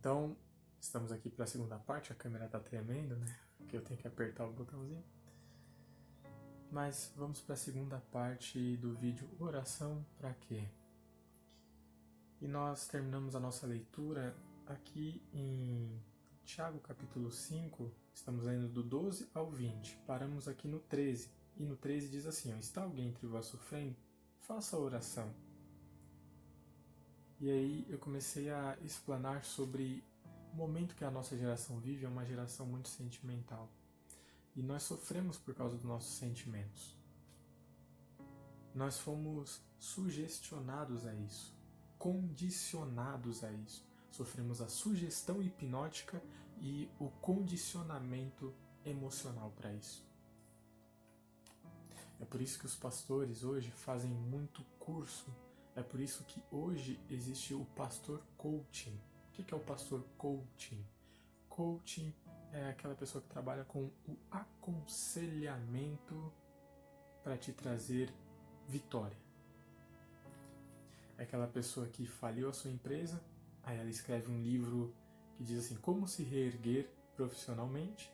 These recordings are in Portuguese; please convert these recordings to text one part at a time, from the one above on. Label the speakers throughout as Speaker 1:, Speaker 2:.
Speaker 1: Então, estamos aqui para a segunda parte, a câmera está tremendo, né? Porque eu tenho que apertar o botãozinho. Mas vamos para a segunda parte do vídeo, oração para quê? E nós terminamos a nossa leitura aqui em Tiago capítulo 5, estamos lendo do 12 ao 20, paramos aqui no 13, e no 13 diz assim, ó, está alguém entre vós sofrendo? Faça a oração. E aí eu comecei a explanar sobre o momento que a nossa geração vive, é uma geração muito sentimental. E nós sofremos por causa dos nossos sentimentos. Nós fomos sugestionados a isso, condicionados a isso. Sofremos a sugestão hipnótica e o condicionamento emocional para isso. É por isso que os pastores hoje fazem muito curso. É por isso que hoje existe o pastor coaching. O que é o pastor coaching? Coaching é aquela pessoa que trabalha com o aconselhamento para te trazer vitória. É aquela pessoa que faliu a sua empresa, aí ela escreve um livro que diz assim, como se reerguer profissionalmente,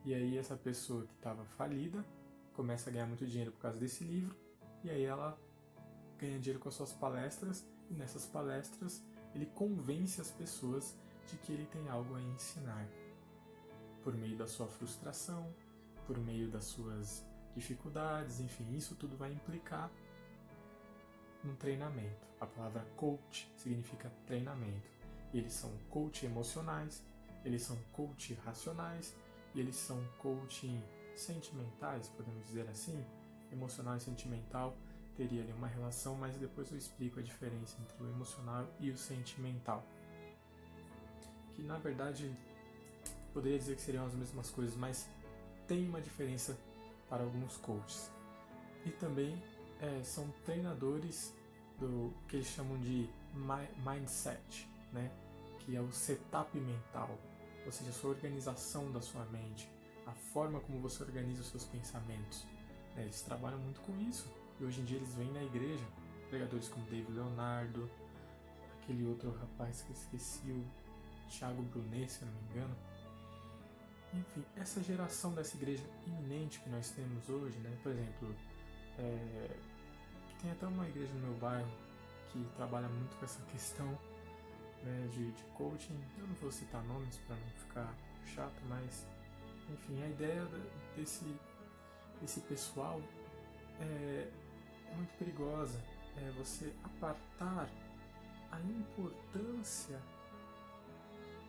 Speaker 1: e aí essa pessoa que estava falida começa a ganhar muito dinheiro por causa desse livro, e aí ela ganha dinheiro com as suas palestras, e nessas palestras ele convence as pessoas de que ele tem algo a ensinar. Por meio da sua frustração, por meio das suas dificuldades, enfim, isso tudo vai implicar num treinamento. A palavra coach significa treinamento. Eles são coach emocionais, eles são coach racionais, e eles são coaching sentimentais, podemos dizer assim. Emocional e sentimental teria ali uma relação, mas depois eu explico a diferença entre o emocional e o sentimental. Que na verdade poderia dizer que seriam as mesmas coisas, mas tem uma diferença para alguns coaches. E também são treinadores do que eles chamam de mindset, né? Que é o setup mental, ou seja, a sua organização da sua mente, a forma como você organiza os seus pensamentos. Eles trabalham muito com isso, e hoje em dia eles vêm na igreja, pregadores como David Leonardo, aquele outro rapaz que eu esqueci, o Thiago Brunet, se eu não me engano. Enfim, essa geração dessa igreja iminente que nós temos hoje, né? Por exemplo, tem até uma igreja no meu bairro que trabalha muito com essa questão, né, de coaching. Eu não vou citar nomes para não ficar chato, mas enfim, a ideia desse pessoal é muito perigosa. É você apartar a importância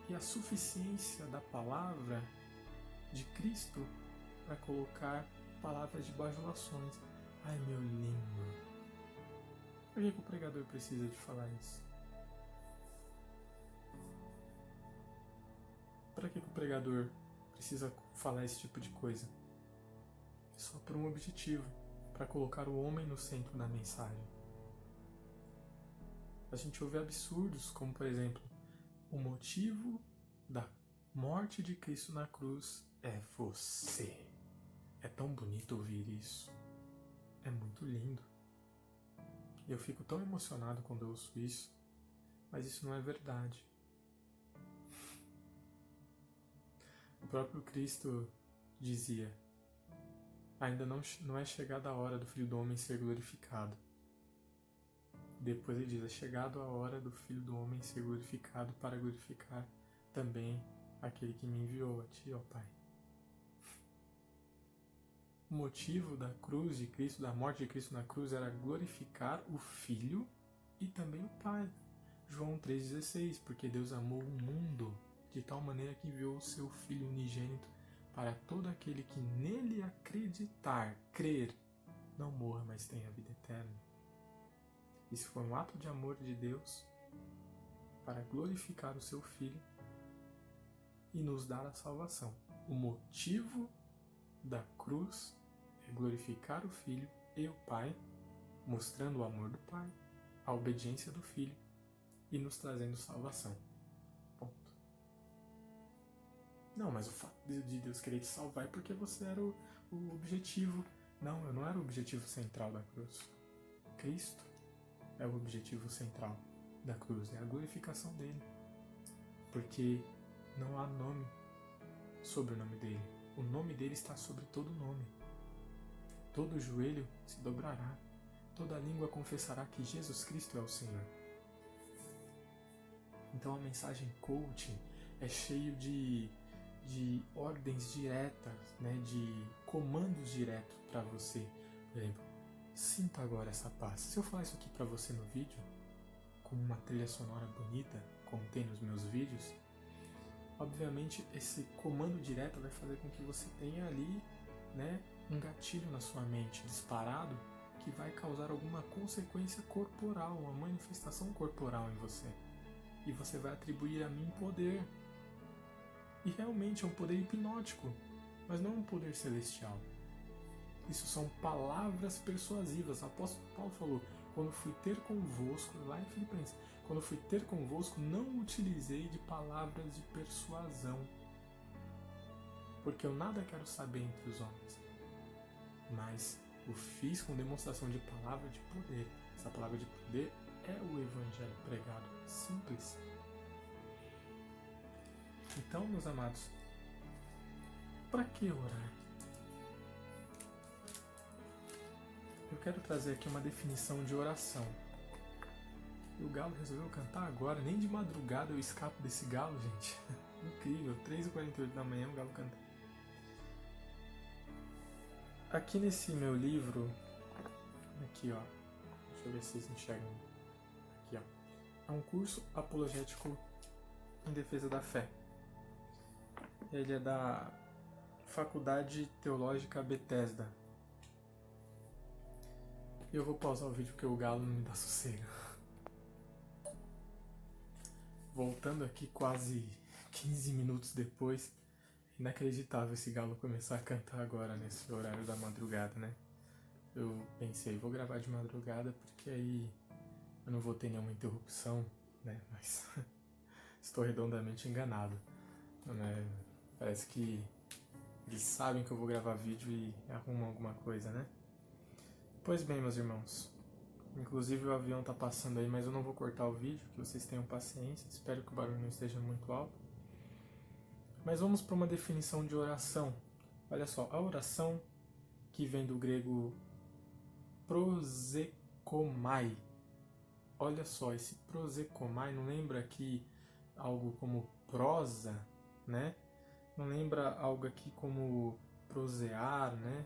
Speaker 1: e a suficiência da palavra de Cristo para colocar palavras de bajulações. Ai, meu lindo. Por que o pregador precisa de falar isso? Para que o pregador precisa falar esse tipo de coisa? É só por um objetivo, para colocar o homem no centro da mensagem. A gente ouve absurdos, como por exemplo, o motivo da morte de Cristo na cruz é você. É tão bonito ouvir isso. É muito lindo. Eu fico tão emocionado quando eu ouço isso, mas isso não é verdade. O próprio Cristo dizia, ainda não é chegada a hora do Filho do Homem ser glorificado. Depois ele diz, é chegada a hora do Filho do Homem ser glorificado para glorificar também aquele que me enviou, a ti, ó Pai. O motivo da cruz de Cristo, da morte de Cristo na cruz, era glorificar o Filho e também o Pai. João 3,16, porque Deus amou o mundo de tal maneira que enviou o seu Filho unigênito para todo aquele que nele acreditar, crer, não morra, mas tenha vida eterna. Isso foi um ato de amor de Deus para glorificar o seu Filho e nos dar a salvação. O motivo da cruz é glorificar o Filho e o Pai, mostrando o amor do Pai, a obediência do Filho e nos trazendo salvação. Ponto. Não, mas o fato de Deus querer te salvar é porque você era o objetivo. Não, eu não era o objetivo central da cruz. Cristo é o objetivo central da cruz, é a glorificação dele. porque não há nome sobre o nome dele. O nome dele está sobre todo nome. Todo joelho se dobrará, toda língua confessará que Jesus Cristo é o Senhor. Então a mensagem coaching é cheio de ordens diretas, né, de comandos diretos para você. Por exemplo, sinta agora essa paz. Se eu falar isso aqui para você no vídeo, com uma trilha sonora bonita, como tem nos meus vídeos, obviamente esse comando direto vai fazer com que você tenha ali, né, um gatilho na sua mente disparado que vai causar alguma consequência corporal, uma manifestação corporal em você. E você vai atribuir a mim poder. E realmente é um poder hipnótico, mas não um poder celestial. Isso são palavras persuasivas. O apóstolo Paulo falou, quando fui ter convosco, lá em Filipenses, quando fui ter convosco, não utilizei de palavras de persuasão, porque eu nada quero saber entre os homens, mas o fiz com demonstração de palavra de poder. Essa palavra de poder é o evangelho pregado, simples. Então, meus amados, para que orar? Eu quero trazer aqui uma definição de oração. E o galo resolveu cantar agora, nem de madrugada eu escapo desse galo, gente. Incrível, 3h48 da manhã o galo canta. Aqui nesse meu livro, aqui ó, deixa eu ver se vocês enxergam. Aqui ó, é um curso apologético em defesa da fé. Ele é da Faculdade Teológica Bethesda. E eu vou pausar o vídeo porque o galo não me dá sossego. Voltando aqui quase 15 minutos depois, inacreditável esse galo começar a cantar agora nesse horário da madrugada, né? Eu pensei, vou gravar de madrugada porque aí eu não vou ter nenhuma interrupção, né? Mas estou redondamente enganado, né? Parece que eles sabem que eu vou gravar vídeo e arrumam alguma coisa, né? Pois bem, meus irmãos, inclusive o avião tá passando aí, mas eu não vou cortar o vídeo, que vocês tenham paciência, espero que o barulho não esteja muito alto. Mas vamos para uma definição de oração. Olha só, a oração, que vem do grego prosekomai. Olha só, esse prosekomai não lembra aqui algo como prosa, né? Não lembra algo aqui como prosear, né?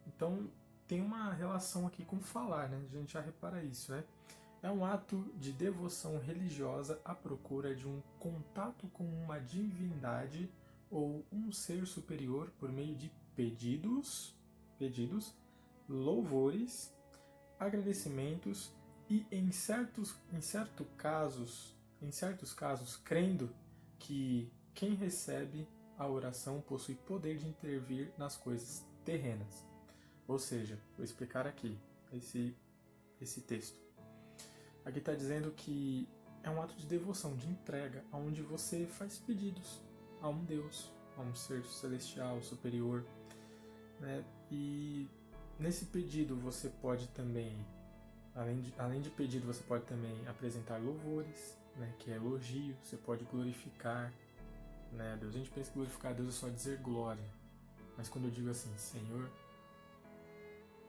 Speaker 1: Então tem uma relação aqui com falar, né? A gente já repara isso, né? É um ato de devoção religiosa à procura de um contato com uma divindade ou um ser superior por meio de pedidos, louvores, agradecimentos e em certos casos, crendo que quem recebe a oração possui poder de intervir nas coisas terrenas. Ou seja, vou explicar aqui esse texto. Aqui está dizendo que é um ato de devoção, de entrega, onde você faz pedidos a um Deus, a um ser celestial, superior, né? E nesse pedido você pode também, além de pedido, você pode também apresentar louvores, né? Que é elogio, você pode glorificar, né, a Deus. A gente pensa que glorificar a Deus é só dizer glória, mas quando eu digo assim, Senhor,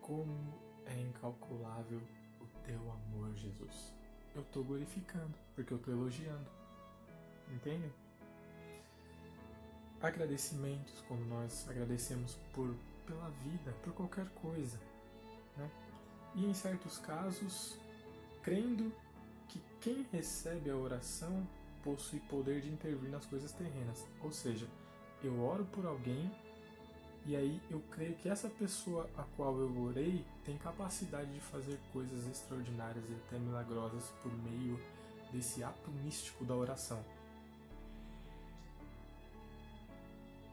Speaker 1: como é incalculável o teu amor, Jesus. Eu estou glorificando, porque eu estou elogiando. Entendem? Agradecimentos, como nós agradecemos pela vida, por qualquer coisa, né? E em certos casos, crendo que quem recebe a oração possui poder de intervir nas coisas terrenas. Ou seja, eu oro por alguém e aí eu creio que essa pessoa a qual eu orei tem capacidade de fazer coisas extraordinárias e até milagrosas por meio desse ato místico da oração.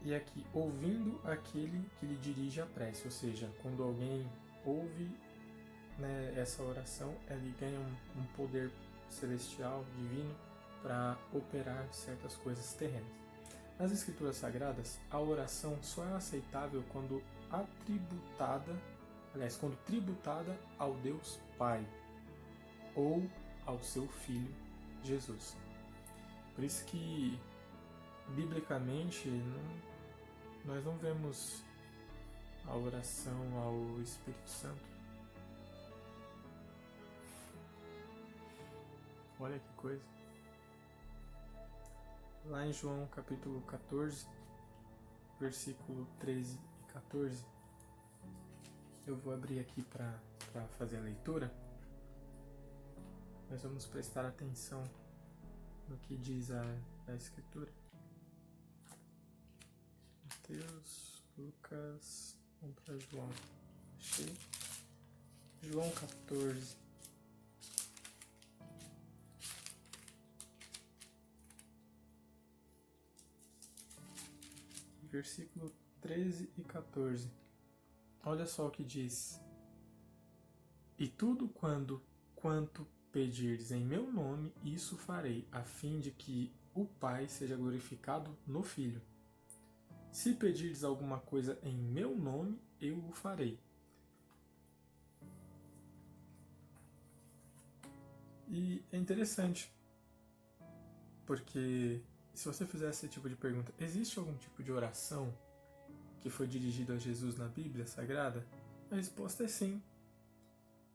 Speaker 1: E aqui, ouvindo aquele que lhe dirige a prece, ou seja, quando alguém ouve, né, essa oração, ele ganha um poder celestial, divino, para operar certas coisas terrenas. Nas Escrituras Sagradas, a oração só é aceitável quando tributada ao Deus Pai ou ao seu Filho Jesus. Por isso que biblicamente, nós não vemos a oração ao Espírito Santo. Olha que coisa. Lá em João capítulo 14, versículo 13 e 14, eu vou abrir aqui para fazer a leitura. Nós vamos prestar atenção no que diz a Escritura. Mateus, Lucas, vamos para João. Achei. João 14. Versículo 13 e 14. Olha só o que diz. E tudo quanto pedirdes em meu nome, isso farei, a fim de que o Pai seja glorificado no Filho. Se pedirdes alguma coisa em meu nome, eu o farei. E é interessante, porque se você fizer esse tipo de pergunta, existe algum tipo de oração que foi dirigida a Jesus na Bíblia Sagrada? A resposta é sim.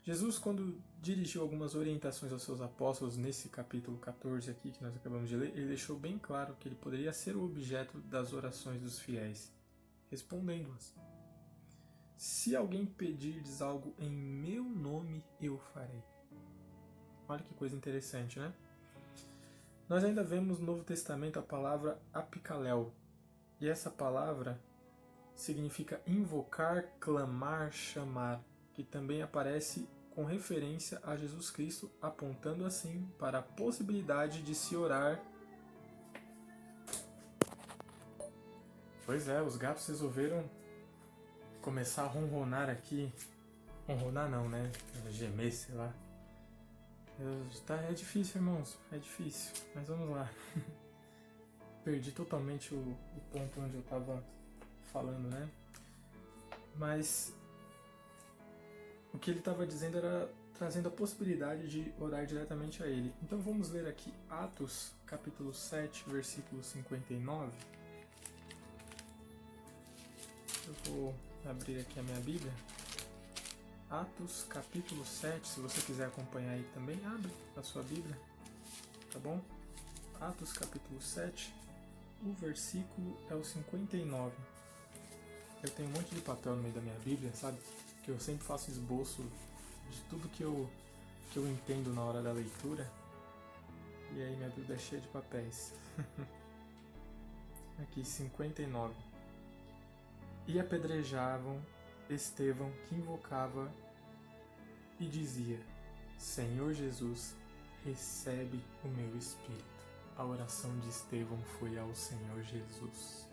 Speaker 1: Jesus, quando dirigiu algumas orientações aos seus apóstolos nesse capítulo 14 aqui que nós acabamos de ler, ele deixou bem claro que ele poderia ser o objeto das orações dos fiéis, respondendo-as. Se alguém pedirdes algo em meu nome, eu farei. Olha que coisa interessante, né? Nós ainda vemos no Novo Testamento a palavra apicaléu. E essa palavra significa invocar, clamar, chamar, que também aparece com referência a Jesus Cristo, apontando assim para a possibilidade de se orar. Pois é, os gatos resolveram começar a ronronar aqui. Ronronar não, né? Gemer, sei lá. É difícil, irmãos, é difícil, mas vamos lá. Perdi totalmente o ponto onde eu estava falando, né? Mas o que ele estava dizendo era trazendo a possibilidade de orar diretamente a ele. Então vamos ler aqui Atos, capítulo 7, versículo 59. Eu vou abrir aqui a minha Bíblia. Atos, capítulo 7, se você quiser acompanhar aí também, abre a sua Bíblia, tá bom? Atos, capítulo 7, o versículo é o 59. Eu tenho um monte de papel no meio da minha Bíblia, sabe? Que eu sempre faço esboço de tudo que eu entendo na hora da leitura. E aí minha Bíblia é cheia de papéis. Aqui, 59. E apedrejavam Estevão, que invocava e dizia: Senhor Jesus, recebe o meu espírito. A oração de Estevão foi ao Senhor Jesus.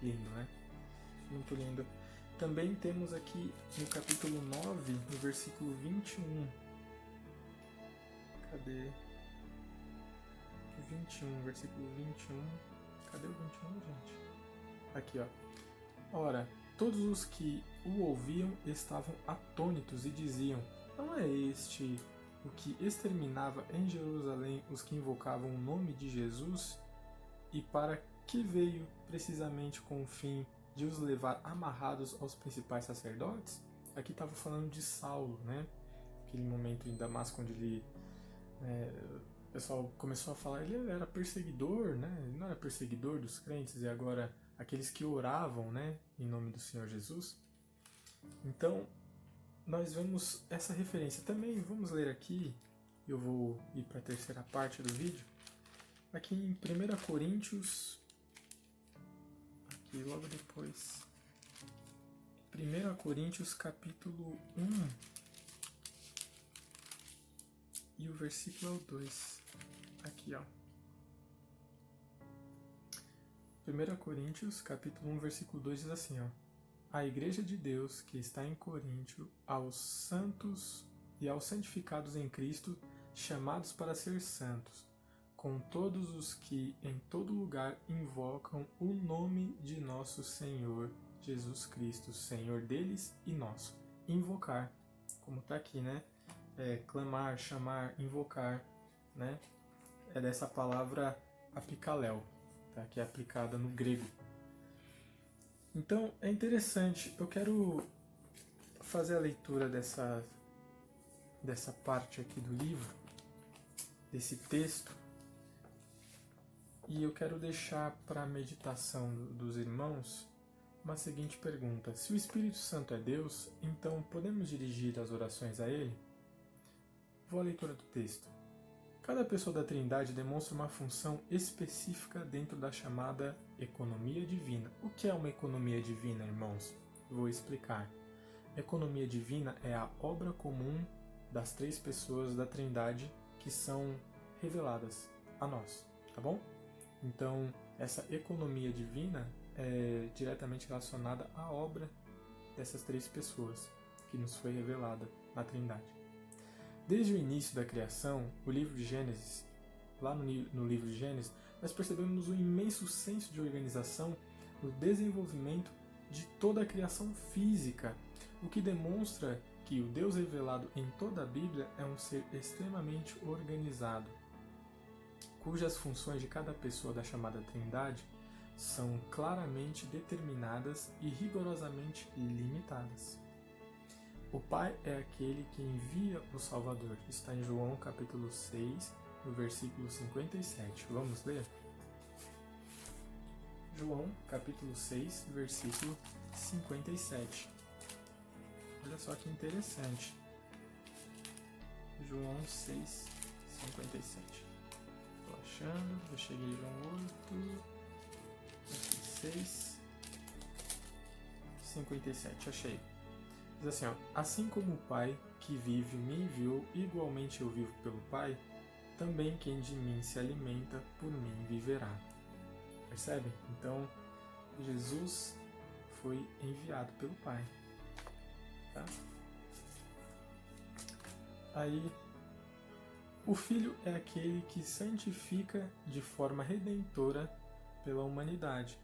Speaker 1: Lindo, né? Muito lindo. Também temos aqui no capítulo 9, no versículo 21. Cadê? 21, versículo 21. Cadê o 21, gente? Aqui, ó. Ora, todos os que o ouviam estavam atônitos e diziam: não é este o que exterminava em Jerusalém os que invocavam o nome de Jesus? E para que veio precisamente com o fim de os levar amarrados aos principais sacerdotes? Aqui estava falando de Saulo, né? Aquele momento em Damasco onde ele... o pessoal começou a falar, ele era perseguidor, né? Ele não era perseguidor dos crentes, e agora aqueles que oravam, né, em nome do Senhor Jesus. Então, nós vemos essa referência. Também vamos ler aqui, eu vou ir para a terceira parte do vídeo, aqui em 1 Coríntios, aqui logo depois, 1 Coríntios capítulo 1, e o versículo é o 2, aqui ó. 1 Coríntios, capítulo 1, versículo 2 diz assim, ó: A igreja de Deus que está em Coríntio, aos santos e aos santificados em Cristo, chamados para ser santos, com todos os que em todo lugar invocam o nome de nosso Senhor Jesus Cristo, Senhor deles e nosso. Invocar, como está aqui, né? Clamar, chamar, invocar, né? É dessa palavra apicaléu. tá? Que é aplicada no grego. Então, é interessante. Eu quero fazer a leitura dessa parte aqui do livro, desse texto, e eu quero deixar para a meditação dos irmãos uma seguinte pergunta: se o Espírito Santo é Deus, então podemos dirigir as orações a Ele? Vou à leitura do texto. Cada pessoa da Trindade demonstra uma função específica dentro da chamada economia divina. O que é uma economia divina, irmãos? Vou explicar. Economia divina é a obra comum das três pessoas da Trindade que são reveladas a nós, tá bom? Então, essa economia divina é diretamente relacionada à obra dessas três pessoas que nos foi revelada na Trindade. Desde o início da criação, o livro de Gênesis, lá no livro de Gênesis, nós percebemos um imenso senso de organização no desenvolvimento de toda a criação física, o que demonstra que o Deus revelado em toda a Bíblia é um ser extremamente organizado, cujas funções de cada pessoa da chamada Trindade são claramente determinadas e rigorosamente limitadas. O Pai é aquele que envia o Salvador. Está em João capítulo 6, no versículo 57. Vamos ler? João capítulo 6, versículo 57. Olha só que interessante. João 6, 57. Estou achando, eu cheguei em João 8, 6, 57, achei. Diz assim, ó: assim como o Pai que vive me enviou, igualmente eu vivo pelo Pai, também quem de mim se alimenta, por mim viverá. Percebe? Então, Jesus foi enviado pelo Pai. Tá? Aí, o Filho é aquele que santifica de forma redentora pela humanidade.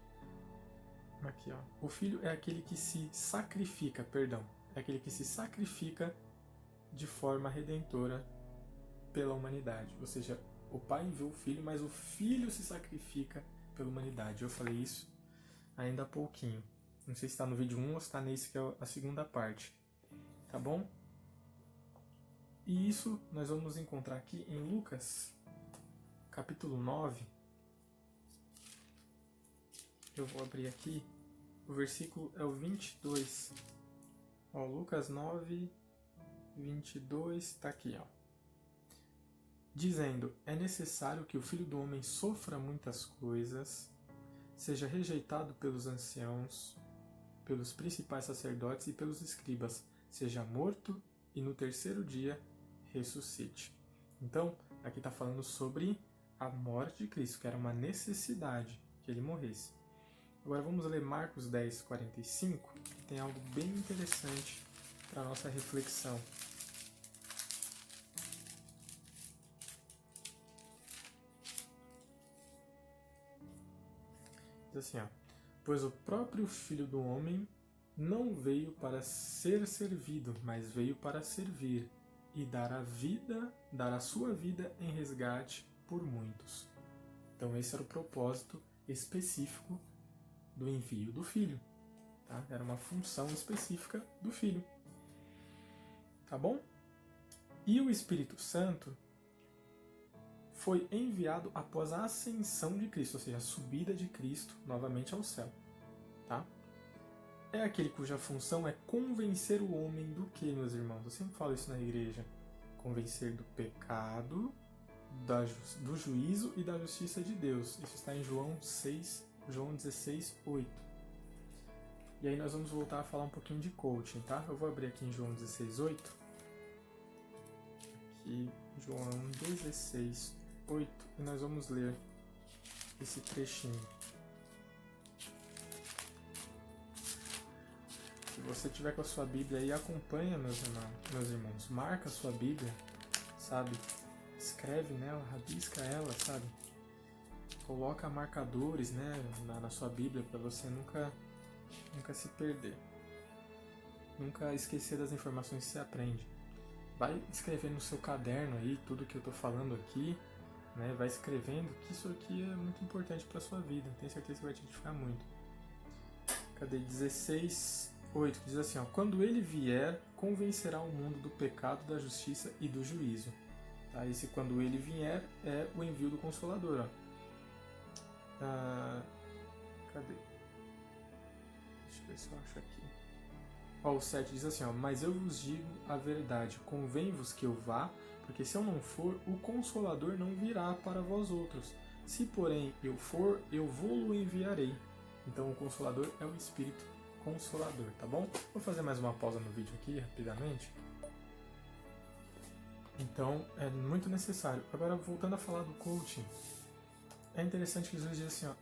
Speaker 1: Aqui, ó. O Filho é aquele que se sacrifica, é aquele que se sacrifica de forma redentora pela humanidade. Ou seja, o Pai enviou o Filho, mas o Filho se sacrifica pela humanidade. Eu falei isso ainda há pouquinho. Não sei se está no vídeo 1 ou se está nesse que é a segunda parte. Tá bom? E isso nós vamos encontrar aqui em Lucas, capítulo 9. Eu vou abrir aqui. O versículo é o 22. Ó, Lucas 9, 22, está aqui, ó. Dizendo: é necessário que o Filho do Homem sofra muitas coisas, seja rejeitado pelos anciãos, pelos principais sacerdotes e pelos escribas, seja morto e no terceiro dia ressuscite. Então, aqui está falando sobre a morte de Cristo, que era uma necessidade que ele morresse. Agora vamos ler Marcos 10, 45, que tem algo bem interessante para a nossa reflexão. Diz assim, ó: pois o próprio Filho do Homem não veio para ser servido, mas veio para servir e dar a sua vida em resgate por muitos. Então esse era o propósito específico do envio do Filho. Tá? Era uma função específica do Filho. Tá bom? E o Espírito Santo foi enviado após a ascensão de Cristo, ou seja, a subida de Cristo novamente ao céu. Tá? É aquele cuja função é convencer o homem do que, meus irmãos? Eu sempre falo isso na igreja. Convencer do pecado, do juízo e da justiça de Deus. Isso está em João 16, 8. E aí nós vamos voltar a falar um pouquinho de coaching, tá? Eu vou abrir aqui em João 16, 8. Aqui, João 16, 8. E nós vamos ler esse trechinho. Se você tiver com a sua Bíblia aí, acompanha, meus irmãos. Marca a sua Bíblia, sabe? Escreve nela, rabisca ela, sabe? Coloca marcadores, né, na sua Bíblia para você nunca se perder. Nunca esquecer das informações que você aprende. Vai escrever no seu caderno aí tudo que eu estou falando aqui, né? Vai escrevendo, que isso aqui é muito importante para sua vida. Tenho certeza que vai te edificar muito. Cadê? 16:8, que diz assim, ó, quando ele vier, convencerá o mundo do pecado, da justiça e do juízo. Tá? Esse quando ele vier é o envio do Consolador. Ó. Cadê? Deixa eu ver se eu acho aqui. Ó, o 7 diz assim, ó, mas eu vos digo a verdade, convém-vos que eu vá, porque se eu não for, o Consolador não virá para vós outros. Se, porém, eu for, eu vou-lo enviarei. Então, o Consolador é o Espírito Consolador, tá bom? Vou fazer mais uma pausa no vídeo aqui, rapidamente. Então, é muito necessário. Agora, voltando a falar do coaching, é interessante que Jesus diz assim, ó,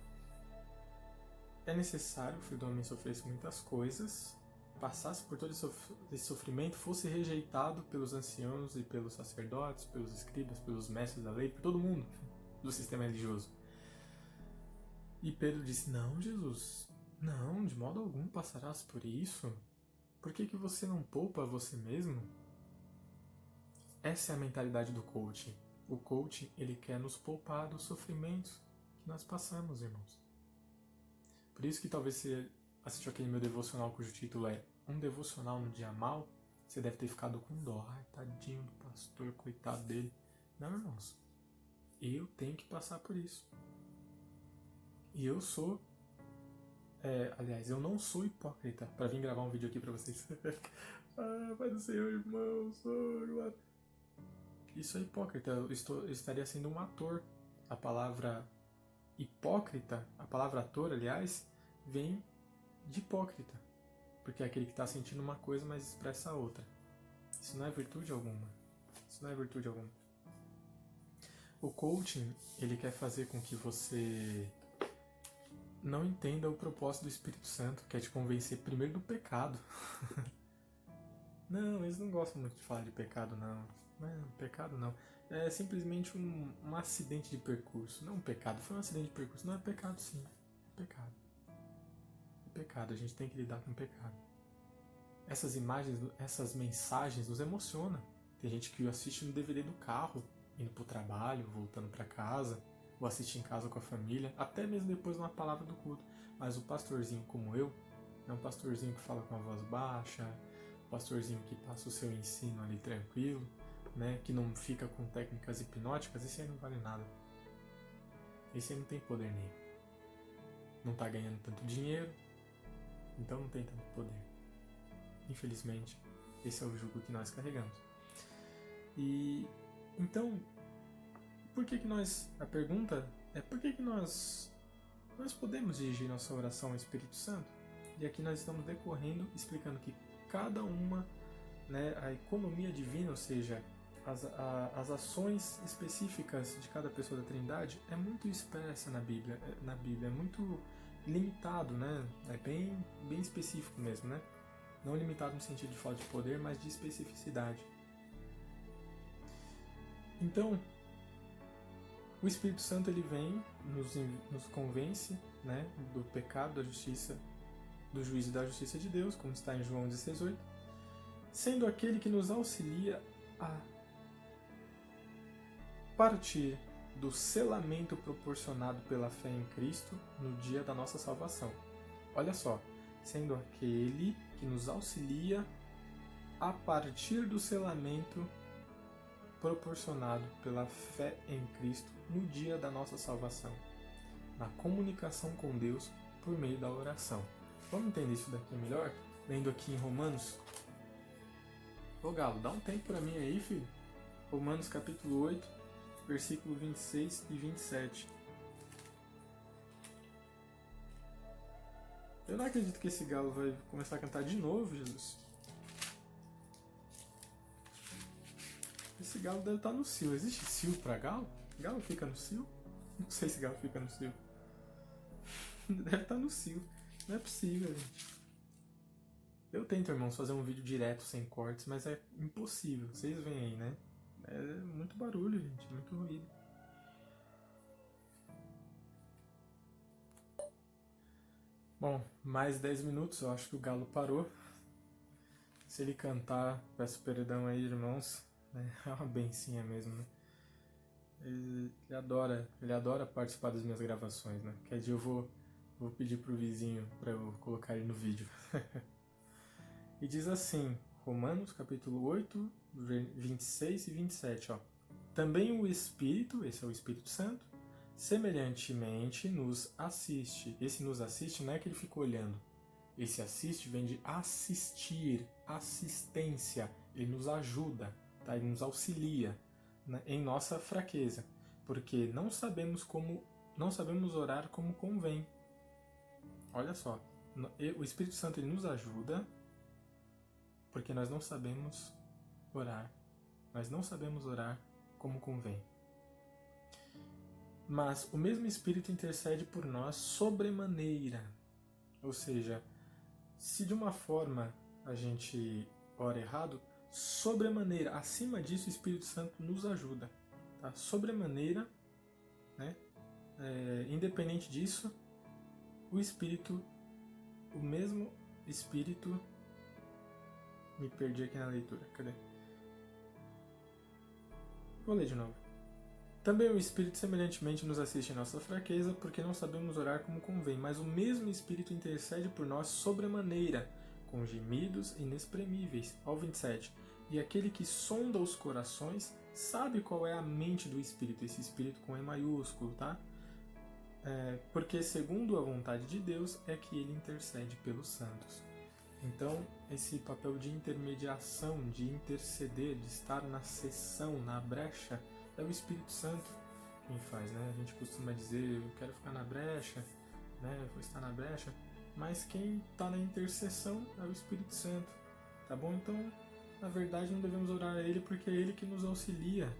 Speaker 1: é necessário que o filho do homem sofresse muitas coisas, passasse por todo esse sofrimento, fosse rejeitado pelos anciãos e pelos sacerdotes, pelos escribas, pelos mestres da lei, por todo mundo do sistema religioso. E Pedro disse, não, Jesus, não, de modo algum passarás por isso. Por que você não poupa você mesmo? Essa é a mentalidade do coaching. O coaching, ele quer nos poupar dos sofrimentos que nós passamos, irmãos. Por isso que talvez você assistiu aquele meu devocional cujo título é Um Devocional no Dia Mal, você deve ter ficado com dó. Ai, tadinho do pastor, coitado dele. Não, irmãos. Eu tenho que passar por isso. E eu sou... aliás, eu não sou hipócrita para vir gravar um vídeo aqui para vocês. Pai do Senhor, irmãos. Isso é hipócrita. Eu estaria sendo um ator. A palavra hipócrita, a palavra ator, aliás, vem de hipócrita. Porque é aquele que está sentindo uma coisa, mas expressa a outra. Isso não é virtude alguma. Isso não é virtude alguma. O coaching, ele quer fazer com que você não entenda o propósito do Espírito Santo, que é te convencer primeiro do pecado. Não, eles não gostam muito de falar de pecado, não. Não, pecado não. É simplesmente um acidente de percurso. Não um pecado, foi um acidente de percurso. Não, é pecado sim. É pecado. É pecado, a gente tem que lidar com o pecado. Essas imagens, essas mensagens nos emocionam. Tem gente que assiste no DVD do carro, indo pro trabalho, voltando para casa, ou assiste em casa com a família, até mesmo depois de uma palavra do culto. Mas o pastorzinho como eu, é um pastorzinho que fala com a voz baixa, pastorzinho que passa o seu ensino ali tranquilo, né, que não fica com técnicas hipnóticas, esse aí não vale nada. Esse aí não tem poder nenhum. Não está ganhando tanto dinheiro, então não tem tanto poder. Infelizmente, esse é o jugo que nós carregamos. E então, por que nós... A pergunta é por que nós podemos dirigir nossa oração ao Espírito Santo? E aqui nós estamos decorrendo, explicando que cada uma, né, a economia divina, ou seja, as ações específicas de cada pessoa da Trindade é muito expressa na Bíblia, é muito limitado, né? É bem específico mesmo, né? Não limitado no sentido de falta de poder, mas de especificidade. Então, o Espírito Santo ele vem, nos convence, né, do pecado, da justiça, do juízo e da justiça de Deus, como está em João 16:8, sendo aquele que nos auxilia a partir do selamento proporcionado pela fé em Cristo no dia da nossa salvação. Olha só, sendo aquele que nos auxilia a partir do selamento proporcionado pela fé em Cristo no dia da nossa salvação, na comunicação com Deus por meio da oração. Vamos entender isso daqui melhor? Lendo aqui em Romanos. Ô Galo, dá um tempo pra mim aí, filho. Romanos capítulo 8, versículo 26 e 27. Eu não acredito que esse galo vai começar a cantar de novo, Jesus. Esse galo deve estar no cio. Existe cio pra galo? Galo fica no cio? Não sei se galo fica no cio. Deve estar no cio. Não é possível, gente. Eu tento, irmãos, fazer um vídeo direto, sem cortes, mas é impossível. Vocês veem aí, né? É muito barulho, gente. Muito ruído. Bom, mais 10 minutos. Eu acho que o galo parou. Se ele cantar, peço perdão aí, irmãos. É uma bencinha mesmo, né? Ele adora participar das minhas gravações, né? Quer dizer, eu vou pedir pro vizinho para eu colocar ele no vídeo. E diz assim, Romanos capítulo 8, 26 e 27, ó. Também o Espírito, esse é o Espírito Santo, semelhantemente nos assiste. Esse nos assiste não é que ele fica olhando. Esse assiste vem de assistir, assistência. Ele nos ajuda, tá? Ele nos auxilia, né, em nossa fraqueza, porque não sabemos orar como convém. Olha só, o Espírito Santo ele nos ajuda porque nós não sabemos orar. Nós não sabemos orar como convém. Mas o mesmo Espírito intercede por nós sobremaneira. Ou seja, se de uma forma a gente ora errado, sobremaneira, acima disso o Espírito Santo nos ajuda. Tá? Sobremaneira, né? Independente disso, o mesmo Espírito... Me perdi aqui na leitura, cadê? Vou ler de novo. Também o Espírito semelhantemente nos assiste em nossa fraqueza, porque não sabemos orar como convém, mas o mesmo Espírito intercede por nós sobremaneira, com gemidos inexprimíveis. Ao 27. E aquele que sonda os corações sabe qual é a mente do Espírito, esse Espírito com E maiúsculo, tá? Porque segundo a vontade de Deus é que ele intercede pelos santos. Então, esse papel de intermediação, de interceder, de estar na seção, na brecha, é o Espírito Santo quem faz, né? A gente costuma dizer, eu quero ficar na brecha, né? Eu vou estar na brecha, mas quem está na intercessão é o Espírito Santo, tá bom? Então, na verdade, não devemos orar a Ele porque é Ele que nos auxilia,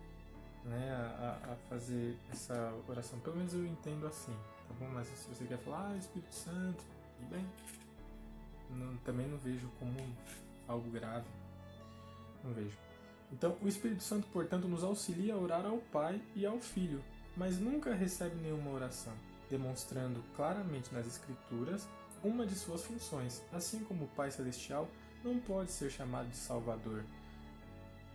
Speaker 1: né, a fazer essa oração. Pelo menos eu entendo assim, tá bom? Mas se você quer falar, Espírito Santo, tudo bem? Também não vejo como algo grave. Não vejo. Então, o Espírito Santo, portanto, nos auxilia a orar ao Pai e ao Filho, mas nunca recebe nenhuma oração, demonstrando claramente nas Escrituras uma de suas funções, assim como o Pai Celestial não pode ser chamado de Salvador.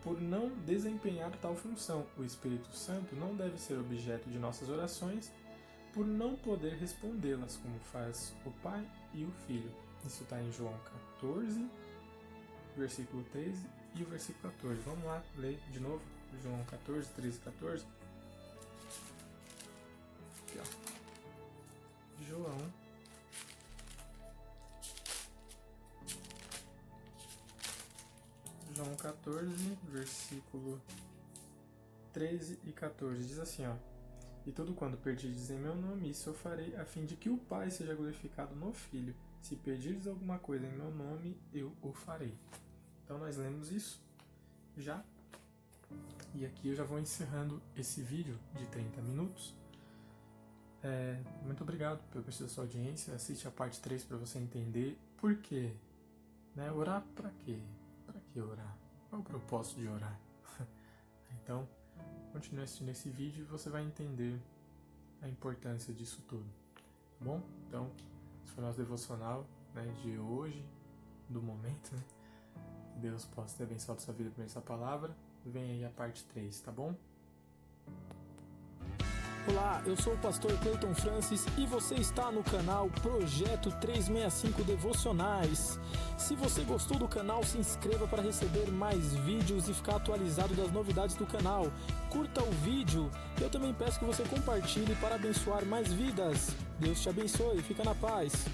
Speaker 1: Por não desempenhar tal função, o Espírito Santo não deve ser objeto de nossas orações, por não poder respondê-las, como faz o Pai e o Filho. Isso está em João 14, versículo 13 e o versículo 14. Vamos lá ler de novo. João 14, 13 e 14. Aqui, ó. João 14, versículo 13 e 14. Diz assim, ó. E tudo quanto pedirdes em meu nome, isso eu farei, a fim de que o Pai seja glorificado no Filho. Se pedirdes alguma coisa em meu nome, eu o farei. Então nós lemos isso já. E aqui eu já vou encerrando esse vídeo de 30 minutos. Muito obrigado pelo da sua audiência. Assiste a parte 3 para você entender por quê. Né? Orar para quê? Para que orar? Qual é o propósito de orar? Então, continue assistindo esse vídeo e você vai entender a importância disso tudo. Tá bom? Então, esse foi o nosso devocional, né, de hoje, do momento, né? Que Deus possa ter abençoado sua vida por essa palavra. Vem aí a parte 3, tá bom?
Speaker 2: Olá, eu sou o pastor Clayton Francis e você está no canal Projeto 365 Devocionais. Se você gostou do canal, se inscreva para receber mais vídeos e ficar atualizado das novidades do canal. Curta o vídeo. Eu também peço que você compartilhe para abençoar mais vidas. Deus te abençoe. Fica na paz.